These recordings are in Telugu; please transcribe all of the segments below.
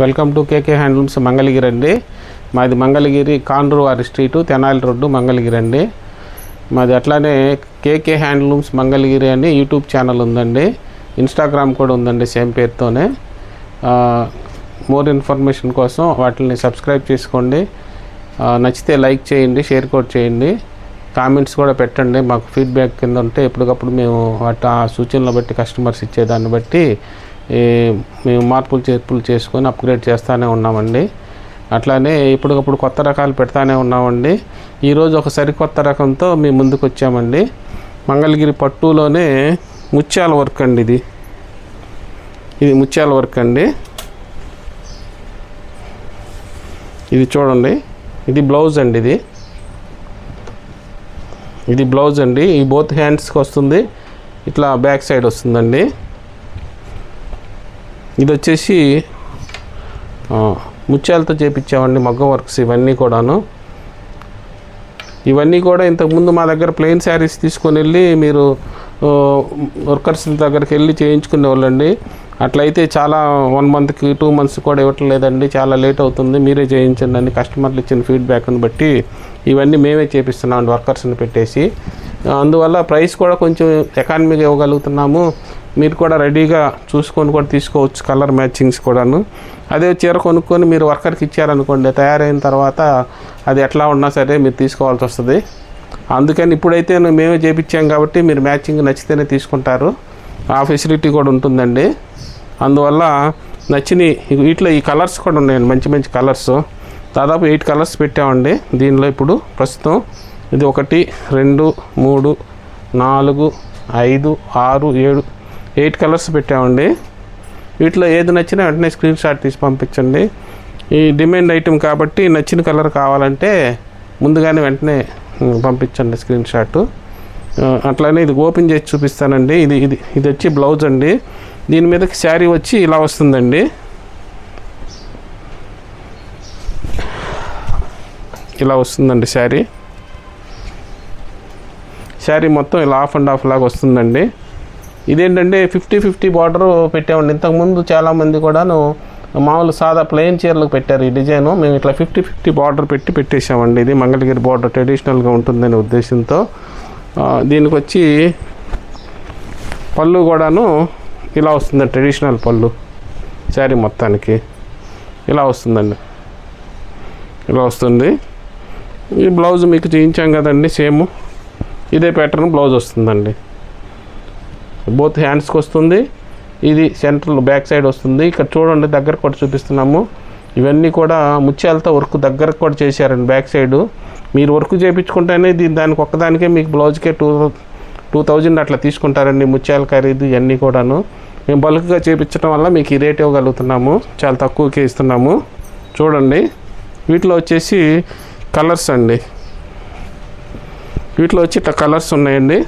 Welcome to KK handlooms Mangalagiri అండి. మాది మంగళగిరి కాండ్రువారి స్ట్రీటు, తెనాలి రోడ్డు, మంగళగిరి అండి. మాది అట్లానే కేకే హ్యాండ్లూమ్స్ మంగళగిరి అని యూట్యూబ్ ఛానల్ ఉందండి. ఇన్స్టాగ్రామ్ కూడా ఉందండి సేమ్ పేరుతోనే. మోర్ ఇన్ఫర్మేషన్ కోసం వాటిని సబ్స్క్రైబ్ చేసుకోండి. నచ్చితే లైక్ చేయండి, షేర్ కూడా చేయండి, కామెంట్స్ కూడా పెట్టండి. మాకు ఫీడ్బ్యాక్ కింద ఉంటే ఎప్పటికప్పుడు మేము ఆ సూచనలు బట్టి కస్టమర్స్ ఇచ్చేదాన్ని బట్టి మేము మార్పులు చేర్పులు చేసుకొని అప్గ్రేడ్ చేస్తూనే ఉన్నామండి. అట్లానే ఎప్పటికప్పుడు కొత్త రకాలు పెడతానే ఉన్నామండి. ఈరోజు ఒక సరికొత్త రకంతో మేము ముందుకు వచ్చామండి. మంగళగిరి పట్టులోనే ముత్యాల వర్క్ అండి. ఇది ముత్యాల వర్క్ అండి. ఇది చూడండి, ఇది బ్లౌజ్ అండి. ఇది బ్లౌజ్ అండి. ఈ బోత్ హ్యాండ్స్కి వస్తుంది, ఇట్లా బ్యాక్ సైడ్ వస్తుందండి. ఇది వచ్చేసి ముత్యాలతో చేపించామండి మగ్గం వర్క్స్. ఇవన్నీ కూడా ఇంతకుముందు మా దగ్గర ప్లెయిన్ శారీస్ తీసుకొని వెళ్ళి మీరు వర్కర్స్ దగ్గరికి వెళ్ళి చేయించుకునే వాళ్ళండి. అట్లయితే చాలా 1 మంత్కి 2 మంత్స్ కూడా ఇవ్వట్లేదండి, చాలా లేట్ అవుతుంది, మీరే చేయించండి అని కస్టమర్లు ఇచ్చిన ఫీడ్బ్యాక్ని బట్టి ఇవన్నీ మేమే చేపిస్తున్నాం వర్కర్స్ని పెట్టేసి. అందువల్ల ప్రైస్ కూడా కొంచెం ఎకానమీగా ఇవ్వగలుగుతున్నాము. మీరు కూడా రెడీగా చూసుకొని కూడా తీసుకోవచ్చు, కలర్ మ్యాచింగ్స్ కూడాను. అదే చీర కొనుక్కొని మీరు వర్కర్కి ఇచ్చారనుకోండి, తయారైన తర్వాత అది ఎట్లా ఉన్నా సరే మీరు తీసుకోవాల్సి వస్తుంది. అందుకని ఇప్పుడైతే మేమే చేయించాం కాబట్టి మీరు మ్యాచింగ్ నచ్చితేనే తీసుకుంటారు. ఆ ఫెసిలిటీ కూడా ఉంటుందండి. అందువల్ల వీటిలో ఈ కలర్స్ కూడా ఉన్నాయండి, మంచి మంచి కలర్స్. దాదాపు 8 కలర్స్ పెట్టామండి దీనిలో. ఇప్పుడు ప్రస్తుతం ఇది 1 2 3 4 5 6 7 8 కలర్స్ పెట్టామండి. వీటిలో ఏది నచ్చినా వెంటనే స్క్రీన్ షాట్ తీసి పంపించండి. ఈ డిమాండ్ ఐటెం కాబట్టి నచ్చిన కలర్ కావాలంటే ముందుగానే వెంటనే పంపించండి స్క్రీన్ షాట్. అట్లానే ఇది ఓపెన్ చేసి చూపిస్తానండి. ఇది వచ్చి బ్లౌజ్ అండి. దీని మీదకి శారీ వచ్చి ఇలా వస్తుందండి. ఇలా వస్తుందండి శారీ మొత్తం ఇలా ఆఫ్ అండ్ ఆఫ్ లాగా వస్తుందండి. ఇదేంటంటే 50-50 బార్డర్ పెట్టామండి. ఇంతకుముందు చాలామంది కూడాను మామూలు సాదా ప్లెయిన్ చీరలకు పెట్టారు ఈ డిజైను. మేము ఇట్లా 50-50 బార్డర్ పెట్టేసామండి. ఇది మంగళగిరి బార్డర్ ట్రెడిషనల్గా ఉంటుందనే ఉద్దేశంతో. దీనికి వచ్చి పళ్ళు కూడాను ఇలా వస్తుందండి, ట్రెడిషనల్ పళ్ళు. శారీ మొత్తానికి ఇలా వస్తుందండి, ఇలా వస్తుంది. ఈ బ్లౌజ్ మీకు చేయించాం కదండి, సేమ్ ఇదే ప్యాటర్న్ బ్లౌజ్ వస్తుందండి. బోత్ హ్యాండ్స్కి వస్తుంది. ఇది సెంట్రల్ బ్యాక్ సైడ్ వస్తుంది. ఇక్కడ చూడండి, దగ్గర కూడా చూపిస్తున్నాము. ఇవన్నీ కూడా ముత్యాలతో వర్క్ దగ్గరకు కూడా చేశారండి బ్యాక్ సైడు. మీరు వర్క్ చేయించుకుంటేనే దానికి ఒక్కదానికే మీకు బ్లౌజ్కే 2000 అట్లా తీసుకుంటారండి ముత్యాల ఖరీదు. ఇవన్నీ కూడాను మేము బల్క్గా చేయించడం వల్ల మీకు ఈ రేట్ ఇవ్వగలుగుతున్నాము, చాలా తక్కువకే ఇస్తున్నాము. చూడండి, వీటిలో వచ్చేసి కలర్స్ అండి. వీటిలో వచ్చి ఇట్లా కలర్స్ ఉన్నాయండి.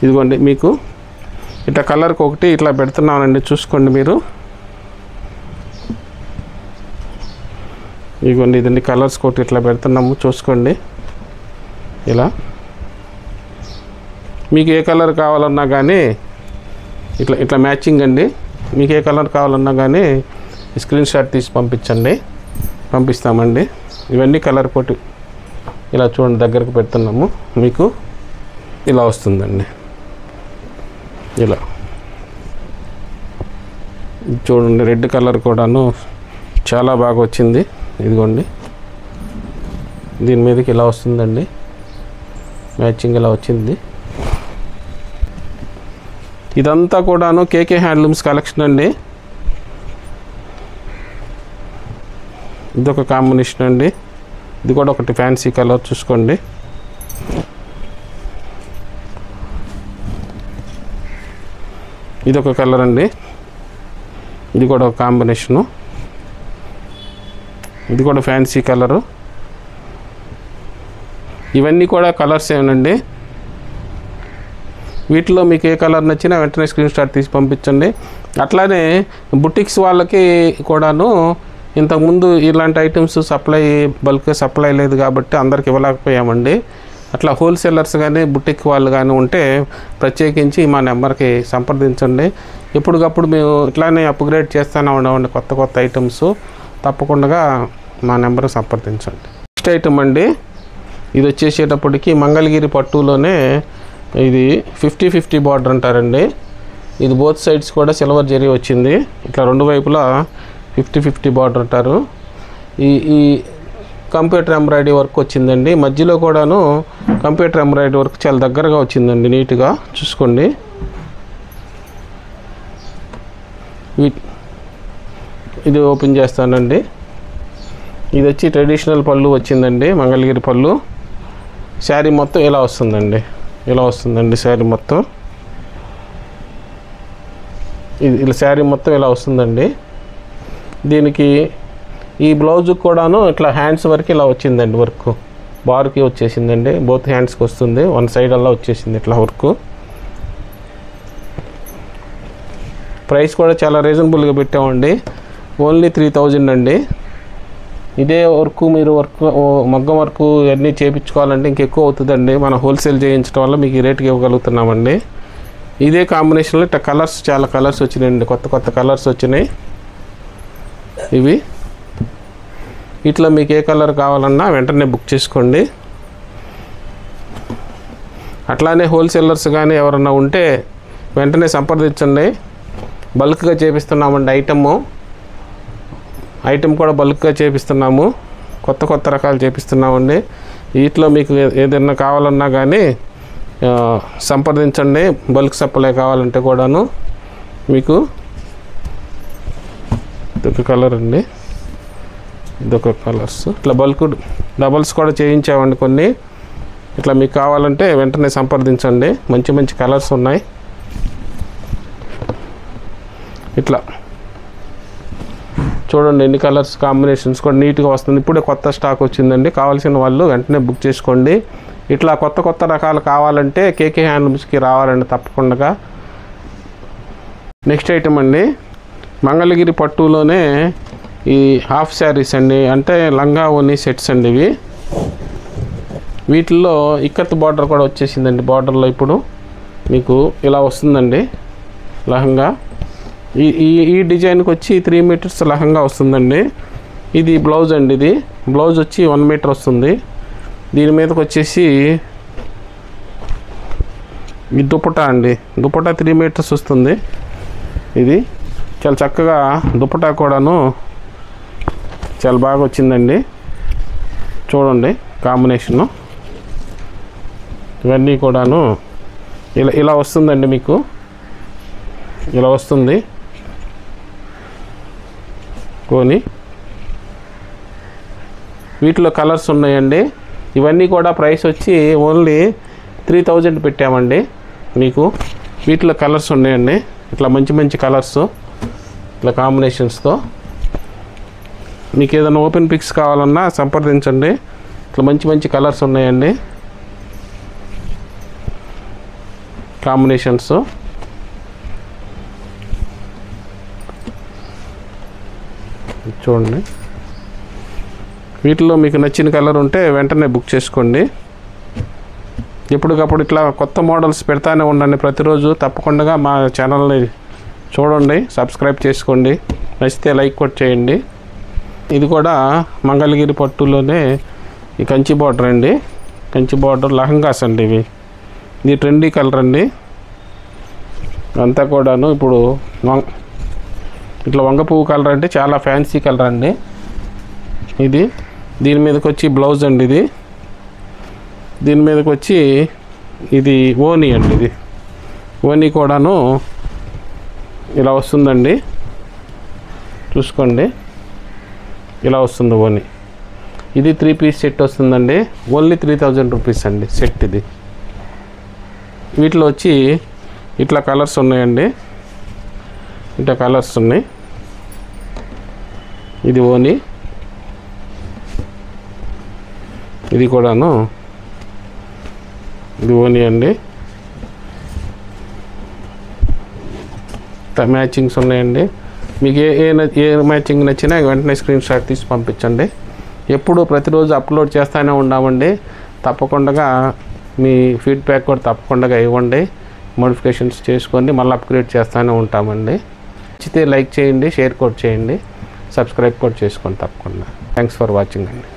ఇదిగోండి, మీకు ఇట్లా కలర్కి ఒకటి ఇట్లా పెడుతున్నానండి, చూసుకోండి మీరు. ఇదిగోండి, ఇదండి కలర్స్ ఒకటి ఇట్లా పెడుతున్నాము, చూసుకోండి. ఇలా మీకు ఏ కలర్ కావాలన్నా కానీ ఇట్లా మ్యాచింగ్ అండి. మీకు ఏ కలర్ కావాలన్నా కానీ స్క్రీన్ షాట్ తీసి పంపిస్తామండి. ఇవన్నీ కలర్ కోటి ఇలా చూడండి, దగ్గరకు పెడుతున్నాము. మీకు ఇలా వస్తుందండి. ఇలా చూడండి, రెడ్ కలర్ కూడాను చాలా బాగా వచ్చింది. ఇదిగోండి, దీని మీదకి ఇలా వస్తుందండి, మ్యాచింగ్ ఇలా వచ్చింది. ఇదంతా కూడాను కేకే హ్యాండ్లూమ్స్ కలెక్షన్ అండి. ఇదొక కాంబినేషన్ అండి. ఇది కూడా ఒకటి ఫ్యాన్సీ కలర్, చూసుకోండి. ఇదొక కలర్ అండి. ఇది కూడా ఒక కాంబినేషను. ఇది కూడా ఫ్యాన్సీ కలరు. ఇవన్నీ కూడా కలర్స్ ఏనండి. వీటిలో మీకు ఏ కలర్ నచ్చినా వెంటనే స్క్రీన్ షాట్ తీసి పంపించండి. అట్లానే బుటిక్స్ వాళ్ళకి కూడాను ఇంతకుముందు ఇలాంటి ఐటమ్స్ బల్క్ సప్లై లేదు కాబట్టి అందరికి ఇవ్వలేకపోయామండి. అట్లా హోల్సేలర్స్ కానీ బుటిక్ వాళ్ళు కానీ ఉంటే ప్రత్యేకించి మా నెంబర్కి సంప్రదించండి. ఎప్పటికప్పుడు మేము ఇట్లానే అప్గ్రేడ్ చేస్తూనే ఉండమండి కొత్త కొత్త ఐటమ్స్. తప్పకుండా మా నెంబర్ సంప్రదించండి. నెక్స్ట్ ఐటమ్ అండి, ఇది వచ్చేసేటప్పటికి మంగళగిరి పట్టులోనే ఇది 50-50 బార్డర్ అంటారండి. ఇది బోత్ సైడ్స్ కూడా సిల్వర్ జరీ వచ్చింది. ఇట్లా రెండు వైపులా 50-50 బార్డర్ అంటారు. ఈ కంప్యూటర్ ఎంబ్రాయిడరీ వర్క్ వచ్చిందండి. మధ్యలో కూడాను కంప్యూటర్ ఎంబ్రాయిడరీ వర్క్ చాలా దగ్గరగా వచ్చిందండి, నీట్గా చూసుకోండి. ఇది ఓపెన్ చేస్తానండి. ఇది వచ్చి ట్రెడిషనల్ పళ్ళు వచ్చిందండి, మంగళగిరి పళ్ళు. శారీ మొత్తం ఇలా వస్తుందండి, ఇలా వస్తుందండి శారీ మొత్తం. ఇలా శారీ మొత్తం ఇలా వస్తుందండి. దీనికి ఈ బ్లౌజ్ కూడాను ఇట్లా హ్యాండ్స్ వరకు ఇలా వచ్చిందండి, వర్క్ బార్కి వచ్చేసిందండి. బోత్ హ్యాండ్స్కి వస్తుంది, వన్ సైడ్ అలా వచ్చేసింది ఇట్లా వర్క్. ప్రైస్ కూడా చాలా రీజనబుల్గా పెట్టామండి, ఓన్లీ 3000 అండి. ఇదే వర్క్ మీరు మగ్గం వర్క్ ఇవన్నీ చేయించుకోవాలంటే ఇంకెక్కువ అవుతుందండి. మనం హోల్సేల్ చేయించడం వల్ల మీకు ఈ రేటుకి ఇవ్వగలుగుతున్నామండి. ఇదే కాంబినేషన్లో ఇట్లా కలర్స్, చాలా కలర్స్ వచ్చినాయండి, కొత్త కొత్త కలర్స్ వచ్చినాయి ఇవి. ఇట్లా మీకు ఏ కలర్ కావాలన్నా వెంటనే బుక్ చేసుకోండి. అట్లానే హోల్సేలర్స్ కానీ ఎవరన్నా ఉంటే వెంటనే సంప్రదించండి. బల్క్గా చేపిస్తున్నామండి ఐటమ్ కూడా బల్క్గా చేపిస్తున్నాము, కొత్త కొత్త రకాలు చేపిస్తున్నామండి. వీటిలో మీకు ఏదైనా కావాలన్నా కానీ సంప్రదించండి. బల్క్ సప్లై కావాలంటే కూడాను మీకు. ఇదొక కలర్ అండి, ఇదొక కలర్స్. ఇట్లా బల్క్ డబల్స్ కూడా చేయించామండి కొన్ని. ఇట్లా మీకు కావాలంటే వెంటనే సంప్రదించండి, మంచి మంచి కలర్స్ ఉన్నాయి. ఇట్లా చూడండి ఎన్ని కలర్స్ కాంబినేషన్స్ కూడా నీట్గా వస్తుంది. ఇప్పుడే కొత్త స్టాక్ వచ్చిందండి, కావాల్సిన వాళ్ళు వెంటనే బుక్ చేసుకోండి. ఇట్లా కొత్త కొత్త రకాలు కావాలంటే కేకే హ్యాండ్లూమ్స్కి రావాలండి తప్పకుండా. నెక్స్ట్ ఐటమ్ అండి, మంగళగిరి పట్టులోనే ఈ హాఫ్ శారీస్ అండి, అంటే లంగా ఓని సెట్స్ అండి ఇవి. వీటిల్లో ఇక్కత్ బార్డర్ కూడా వచ్చేసిందండి. బార్డర్లో ఇప్పుడు మీకు ఇలా వస్తుందండి లహంగా. ఈ డిజైన్కి వచ్చి 3 మీటర్స్ లహంగా వస్తుందండి. ఇది బ్లౌజ్ అండి, ఇది బ్లౌజ్ వచ్చి 1 మీటర్ వస్తుంది. దీని మీదకి వచ్చేసి ఈ దుపట్టా అండి, దుపట్టా 3 మీటర్స్ వస్తుంది. ఇది చాలా చక్కగా దుపట్టా కూడాను చాలా బాగా వచ్చిందండి. చూడండి కాంబినేషను ఇవన్నీ కూడాను ఇలా వస్తుందండి, మీకు ఇలా వస్తుంది కొని. వీటిలో కలర్స్ ఉన్నాయండి. ఇవన్నీ కూడా ప్రైస్ వచ్చి ఓన్లీ 3000 పెట్టామండి మీకు. వీటిలో కలర్స్ ఉన్నాయండి, ఇట్లా మంచి మంచి కలర్స్ ఇట్లా కాంబినేషన్స్తో. మీకు ఏదైనా ఓపెన్ పిక్స్ కావాలన్నా సంప్రదించండి. ఇట్లా మంచి మంచి కలర్స్ ఉన్నాయండి కాంబినేషన్స్. చూడండి వీటిలో మీకు నచ్చిన కలర్ ఉంటే వెంటనే బుక్ చేసుకోండి. ఎప్పటికప్పుడు ఇట్లా కొత్త మోడల్స్ పెడతానే ఉండండి ప్రతిరోజు. తప్పకుండా మా ఛానల్ని చూడండి, సబ్స్క్రైబ్ చేసుకోండి, నచ్చితే లైక్ కూడా చేయండి. ఇది కూడా మంగళగిరి పట్టులోనే ఈ కంచి బార్డర్ అండి, కంచి బార్డర్ లహంగాస్ అండి ఇవి. ఇది ట్రెండీ కలర్ అండి, అంతా కూడాను ఇప్పుడు ఇట్లా వంగ పువ్వు కలర్ అంటే చాలా ఫ్యాన్సీ కలర్ అండి ఇది. దీని మీదకి వచ్చి బ్లౌజ్ అండి ఇది. దీని మీదకి వచ్చి ఇది ఓనీ అండి, ఇది ఓనీ కూడాను ఇలా వస్తుందండి, చూసుకోండి ఇలా వస్తుంది ఓనీ. ఇది 3 పీస్ సెట్ వస్తుందండి, ఓన్లీ 3000 రూపీస్ అండి సెట్ ఇది. వీటిలో వచ్చి ఇట్లా కలర్స్ ఉన్నాయండి, ఇట్లా కలర్స్ ఉన్నాయి. ఇది ఓనీ, ఇది కూడాను ఇది ఓనీ అండి. మ్యాచింగ్స్ ఉన్నాయండి. మీకు ఏ మ్యాచింగ్ నచ్చినా వెంటనే స్క్రీన్ షాట్ తీసి పంపించండి. ఎప్పుడు ప్రతిరోజు అప్లోడ్ చేస్తూనే ఉన్నామండి. తప్పకుండా మీ ఫీడ్బ్యాక్ కూడా తప్పకుండా ఇవ్వండి. మోడిఫికేషన్స్ చేసుకొని మళ్ళీ అప్గ్రేడ్ చేస్తూనే ఉంటామండి. నచ్చితే లైక్ చేయండి, షేర్ కూడా చేయండి, సబ్స్క్రైబ్ కూడా చేసుకోండి తప్పకుండా. థ్యాంక్స్ ఫర్ వాచింగ్ అండి.